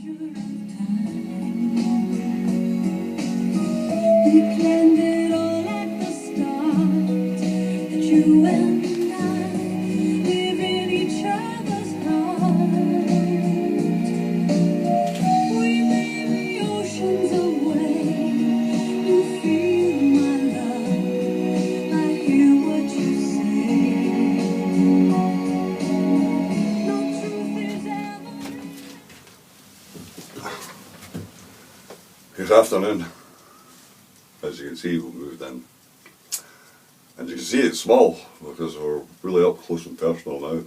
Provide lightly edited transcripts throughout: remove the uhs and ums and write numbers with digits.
We planned it all at the start, that you and I live in each other's heart. We may be oceans away, you feel my love, I hear what you say. No truth is ever. Good afternoon. As you can see, we've moved in. And you can see it's small because we're really up close and personal now.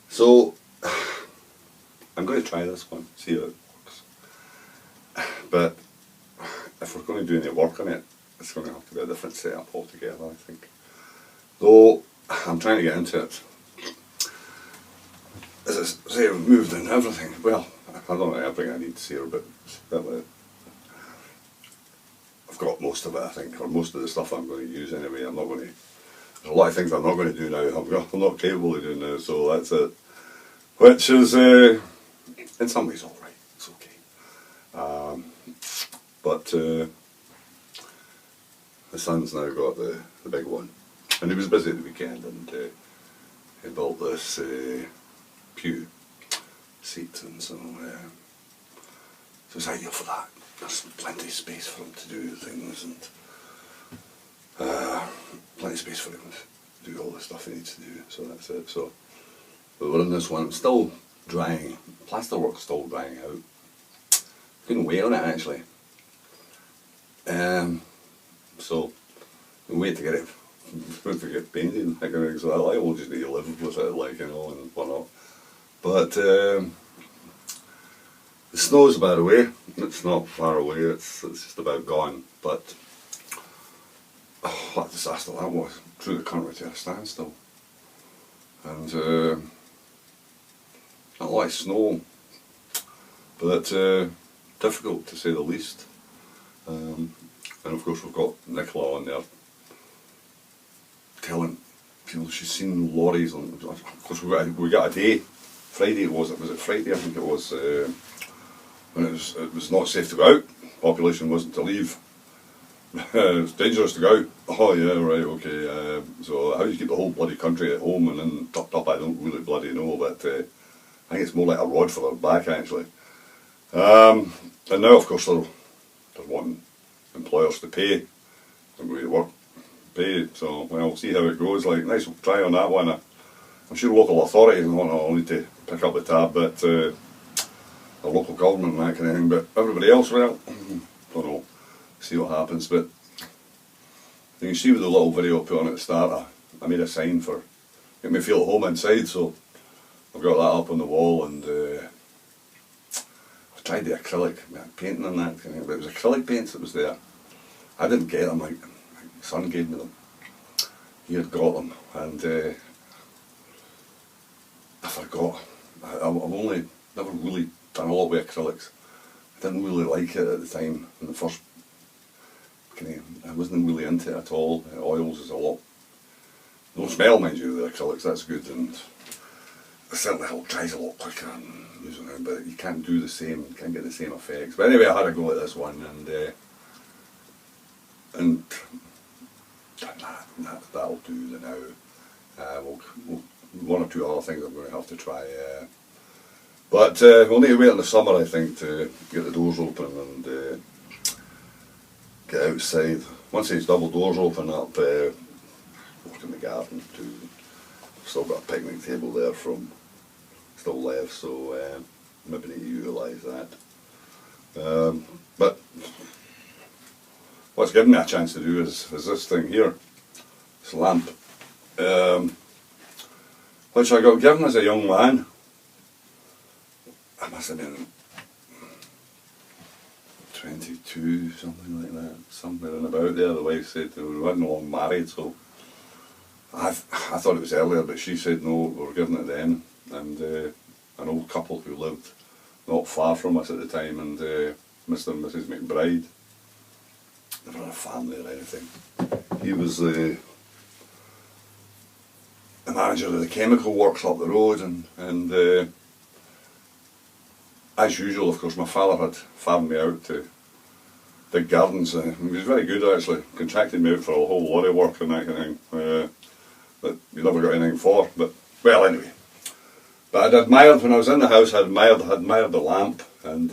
So, I'm going to try this one, see how it works. But if we're going to do any work on it, it's going to have to be a different setup altogether, I think. Though, I'm trying to get into it. As I say, we've moved in everything. Well, I don't know everything I need to see her, but I've got most of it, I think, or most of the stuff I'm going to use anyway. I'm not going to. There's a lot of things I'm not going to do now. I'm not capable of doing now, so that's it. Which is, in some ways, all right. It's okay. But the son's now got the big one, and he was busy at the weekend, and he built this pew seat, and so it's ideal for that. There's plenty of space for him to do things, and plenty of space for him to do all the stuff he needs to do, so that's it. So, but we're in this one. I'm still drying, plasterwork's still drying out. Couldn't wait on it actually. So, wait to get it, wait to get painted, so I will just need to live with it, like, you know, and whatnot. But, the snow's about away. It's not far away, it's just about gone, but what a disaster that was. Drew the country to a standstill. And not a lot of snow, but difficult to say the least. And of course we've got Nicola on there telling people she's seen lorries on. Of course we got a day, Friday was it Friday I think it was, when it was not safe to go out, population wasn't to leave. It's dangerous to go out. Oh yeah, right, okay. So how do you keep the whole bloody country at home and then tucked up, I don't really bloody know, but I think it's more like a rod for their back actually. And now of course they're wanting employers to pay, somebody to work, pay, so well, we'll see how it goes. Like, nice try on that one. I'm sure local authorities and whatnot will need to pick up the tab, but the local government and that kind of thing, but everybody else, well, don't know, see what happens. But you can see with the little video I put on at the start, I made a sign for get me feel at home inside, so I've got that up on the wall, and I've tried the acrylic painting and that kind of thing, but it was acrylic paints that was there. I didn't get them, like my son gave me them. He had got them, and I forgot. I've only never really done a lot with acrylics. I didn't really like it at the time. In the first, I wasn't really into it at all. Oils is a lot. No smell, mind you, the acrylics. That's good, and it certainly dries a lot quicker and using it. But you can't do the same. You can't get the same effects. But anyway, I had a go at this one, and that'll do the now. We'll one or two other things I'm going to have to try. But we'll need to wait in the summer, I think, to get the doors open and get outside. Once these double doors open up, work in the garden too. Still got a picnic table there from still left, so maybe need to utilise that. But what's given me a chance to do is this thing here, this lamp, which I got given as a young man. I must have been 22, something like that, somewhere in about there. The wife said we weren't long married, so I thought it was earlier, but she said no, we were giving it then. And an old couple who lived not far from us at the time, and Mr. and Mrs. McBride, they were a family or anything. He was the manager of the chemical works up the road, and as usual, of course, my father had farmed me out to big gardens. He was very good, actually. Contracted me out for a whole lot of work and that kind of thing. That you never got anything for. But, well, anyway. But I'd admired, when I was in the house, I admired the lamp. And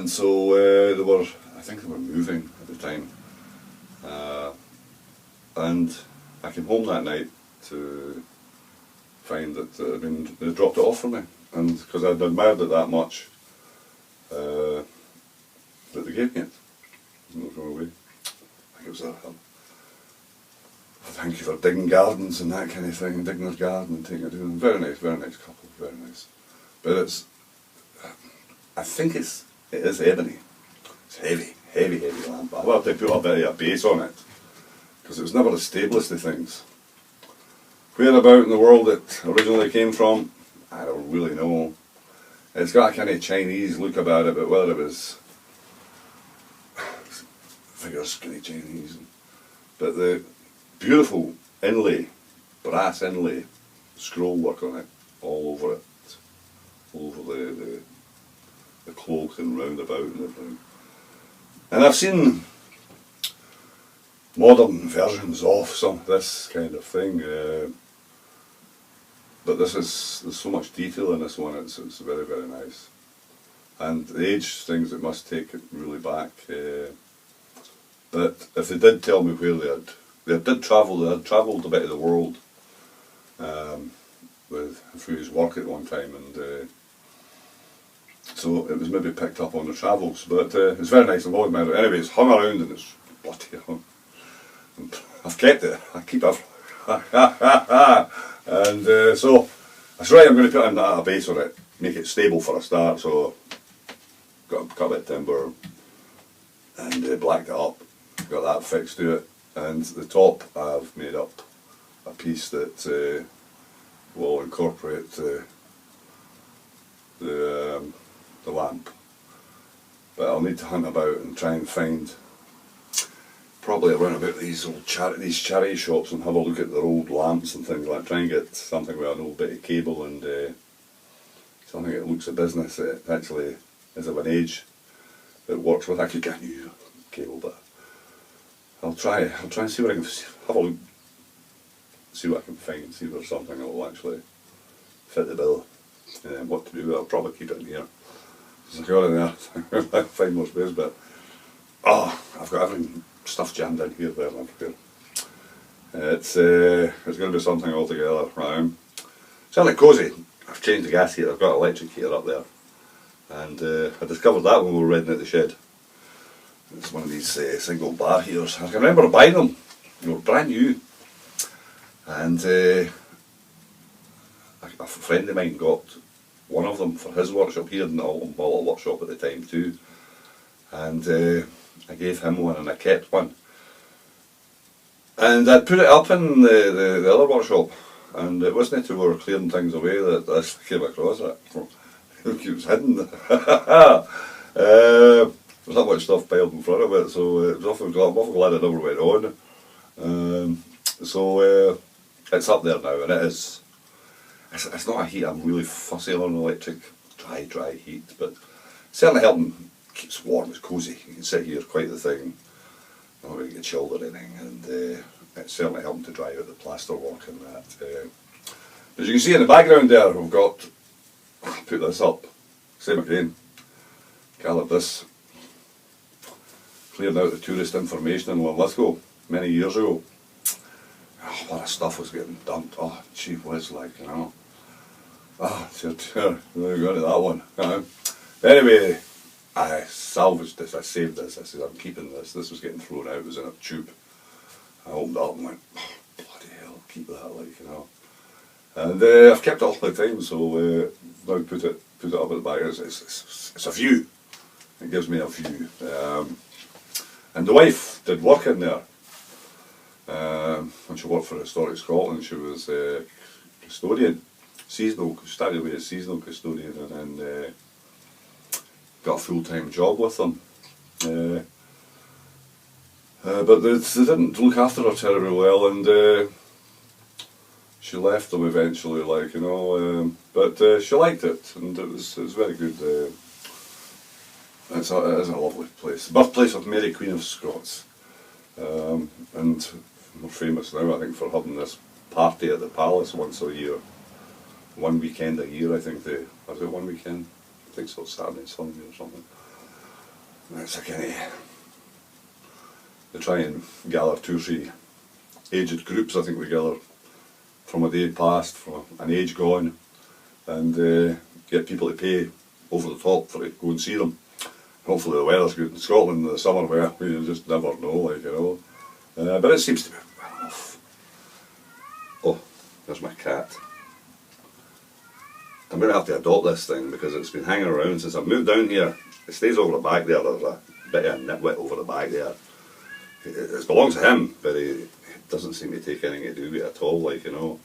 so they were, I think they were moving at the time. And I came home that night to find that they dropped it off for me. And because I'd admired it that much, that they gave me it. I'm not going away. I think it was a thank you for digging gardens and that kind of thing, digging their garden and taking it down. Very nice couple, very nice. But I think it is ebony. It's heavy lamp. I'll have to put a bit of a base on it, because it was never the stablest of things. Where about in the world it originally came from, I don't really know. It's got a kind of Chinese look about it, but whether it was figure skinny Chinese. But the beautiful inlay, brass inlay, scroll work on it, all over it, all over the cloak and roundabout and everything. And I've seen modern versions of some of this kind of thing, but there's so much detail in this one. It's very, very nice. And the age things, it must take it really back. But if they did tell me where they had travelled a bit of the world through his work at one time, and so it was maybe picked up on the travels. But it's very nice. I've always admired it. Anyway, it's hung around and it's bloody hung. I've kept it. I keep it. And so that's right. I'm going to put in a base on it, make it stable for a start. So got a bit of timber and blacked it up. Got that fixed to it. And the top I've made up a piece that will incorporate the lamp. But I'll need to hunt about and try and find probably around about these old charity shops and have a look at their old lamps and things like that. Try and get something with an old bit of cable and something that looks a business that actually is of an age that works with. I could get a new cable, but I'll try and see what I can have a look, see what I can find, see if there's something that will actually fit the bill. What to do? I'll probably keep it in here. Just got in there, I'll find more space. But I've got everything stuff jammed in here, there, and everywhere. It's going to be something altogether. Right? Certainly cosy. I've changed the gas heater. I've got an electric heater up there, and I discovered that when we were reading at the shed. It's one of these single bar heaters. I can remember buying them. They were brand new, and a friend of mine got one of them for his workshop. He had an Alton Bottle workshop at the time too, and I gave him one and I kept one. And I'd put it up in the other workshop, and it wasn't until we were clearing things away that this came across it. It was hidden. There's not much stuff piled in front of it, so I'm awful glad it never went on. So it's up there now, and it is. It's not a heat I'm really fussy on electric, dry heat, but certainly helping keeps warm. It's cosy. You can sit here, quite the thing. Not really get chilled or anything, and it's certainly helping to dry out the plaster work and that. As you can see in the background there, we've got. Put this up. Same again. Called this. Cleared out the tourist information in Linlithgow many years ago. Oh, a lot of stuff was getting dumped. Oh, gee whiz, like, you know. Oh, dear, we're going to that one. Anyway, I salvaged this, I saved this, I said I'm keeping this. This was getting thrown out, it was in a tube. I opened it up and went, oh, bloody hell, keep that, like, you know. And I've kept it all the time, so now put it up at the back. It's a view. It gives me a view. And the wife did work in there. When she worked for Historic Scotland, she was custodian, started away as seasonal custodian, and then got a full-time job with them. But they didn't look after her terribly well, and she left them eventually, like, you know, but she liked it, and it was very good. It is a lovely place. Birthplace of Mary Queen of Scots, and more famous now, I think, for having this party at the palace once a year, one weekend a year. I think is it one weekend? I think so, Saturday, Sunday, or something. And it's a kind of, they try and gather 2 or 3 aged groups, I think, we gather from a day past, from an age gone, and get people to pay over the top for to go and see them. Hopefully the weather's good in Scotland in the summer, where you just never know, like, you know. But it seems to be well enough. Oh, there's my cat. I'm going to have to adopt this thing because it's been hanging around since I moved down here. It stays over the back there. There's a bit of a nitwit over the back there. It belongs to him, but he doesn't seem to take anything to do with it at all, like, you know.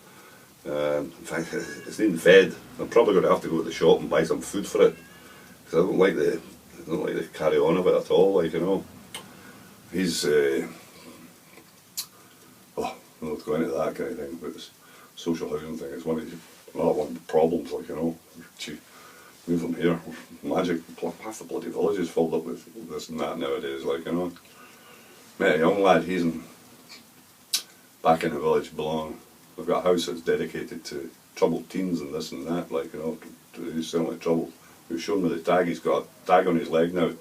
In fact, it's being fed. I'm probably going to have to go to the shop and buy some food for it, because I don't like the carry on of it at all, like, you know. He's I'm not going into that kind of thing, but it's social housing thing. It's another one of the problems, like, you know. You move them here, magic, half the bloody village is filled up with this and that nowadays, like, you know. Met a young lad, he's back in the village belong. We've got a house that's dedicated to troubled teens and this and that, like, you know, he's certainly troubled. We've shown me the tag, he's got a tag on his leg now.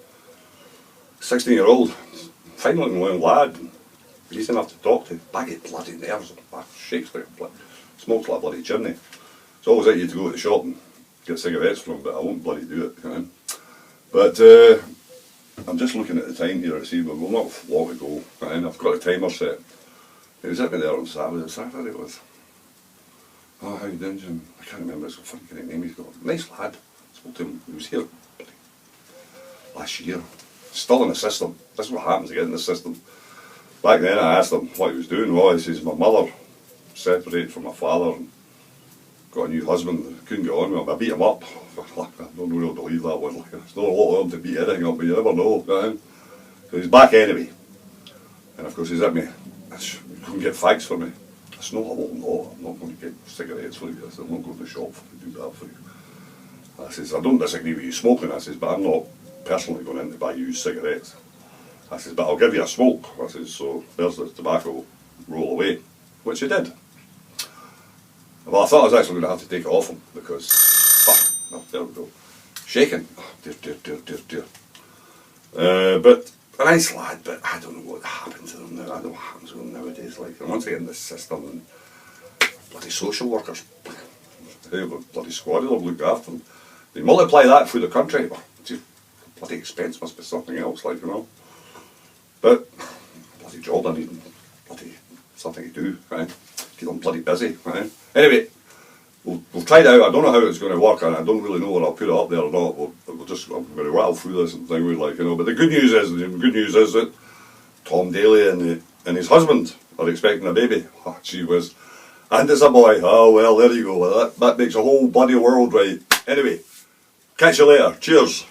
16-year-old, fine looking young lad, he's enough to talk to, baggy bloody nerves, shakes like smokes like a bloody chimney. It's always like you to go to the shop and get cigarettes from him, but I won't bloody do it, you know. But I'm just looking at the time here to see, but we'll not long to go, and I've got a timer set. He was at me there on Saturday it was. Oh, how you doing, Jim? I can't remember his fucking name he's got. Nice lad. Spoke to him, he was here last year. Still in the system. This is what happens to get in the system. Back then I asked him what he was doing. Well, he says, my mother separated from my father and got a new husband, couldn't get on with him. I beat him up. I don't really believe that one. It's not a lot of him to beat anything up, but you never know. So he's back anyway. And of course he's at me. You couldn't get fags for me. I said, no, I won't, no. I'm not going to get cigarettes for you. I said, I'm not going to the shop to do that for you. I says, I don't disagree with you smoking. I says, but I'm not personally going in to buy you cigarettes. I says, but I'll give you a smoke. I says, so there's the tobacco, roll away. Which he did. Well, I thought I was actually going to have to take it off him because, there we go. Shaking. Oh, dear. But a nice lad, but I don't know what happened to them now. I don't know what happens to them nowadays. Like, and once they get in the system, and bloody social workers, they have a bloody squad of them look after them. They multiply that through the country. Well, bloody expense must be something else, like, you know. But bloody job, I need bloody something to do, right? Keep them bloody busy, right? Anyway, we'll try it out. I don't know how it's going to work, and I don't really know whether I'll put it up there or not. I'm going to rattle through this and thing with, like, you know. But the good news is that Tom Daly and his husband are expecting a baby. Oh, gee whiz. And it's a boy. Oh, well, there you go. Well, that makes a whole bloody world right. Anyway, catch you later. Cheers.